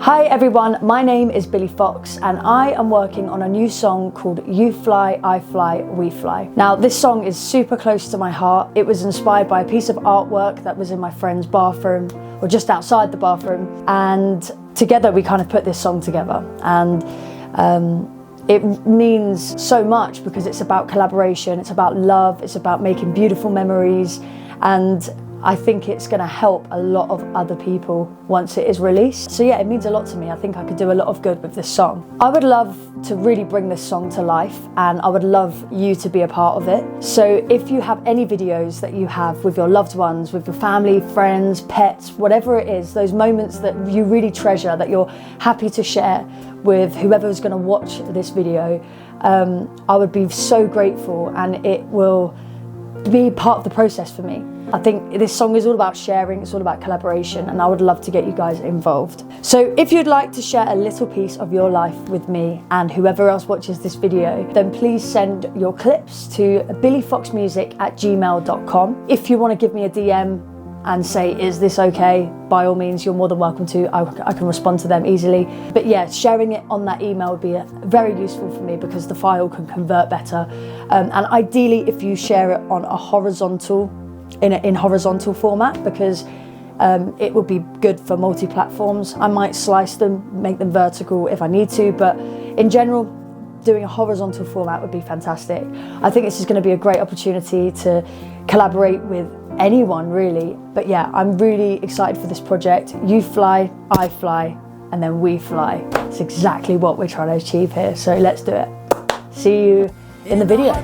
Hi everyone, my name is Billie Fox and I am working on a new song called You Fly, I Fly, We Fly. Now this song is super close to my heart. It was inspired by a piece of artwork that was in my friend's bathroom, or just outside the bathroom, and together we kind of put this song together. And it means so much because it's about collaboration, it's about love, it's about making beautiful memories, and I think it's going to help a lot of other people once it is released. So yeah, it means a lot to me. I think I could do a lot of good with this song. I would love to really bring this song to life, and I would love you to be a part of it. So if you have any videos that you have with your loved ones, with your family, friends, pets, whatever it is, those moments that you really treasure, that you're happy to share with whoever's going to watch this video, I would be so grateful, and it will be part of the process for me. I think this song is all about sharing, it's all about collaboration, and I would love to get you guys involved. So if you'd like to share a little piece of your life with me and whoever else watches this video, then please send your clips to billiefoxmusic@gmail.com. If you want to give me a DM and say, is this okay? By all means, you're more than welcome to. I can respond to them easily. But yeah, sharing it on that email would be very useful for me because the file can convert better. And ideally, if you share it on a horizontal, in horizontal format, because it would be good for multi-platforms. I might slice them, make them vertical if I need to, but in general, doing a horizontal format would be fantastic. I think this is going to be a great opportunity to collaborate with anyone really. But yeah, I'm really excited for this project. You fly, I fly, and then we fly. It's exactly what we're trying to achieve here. So let's do it. See you in the video.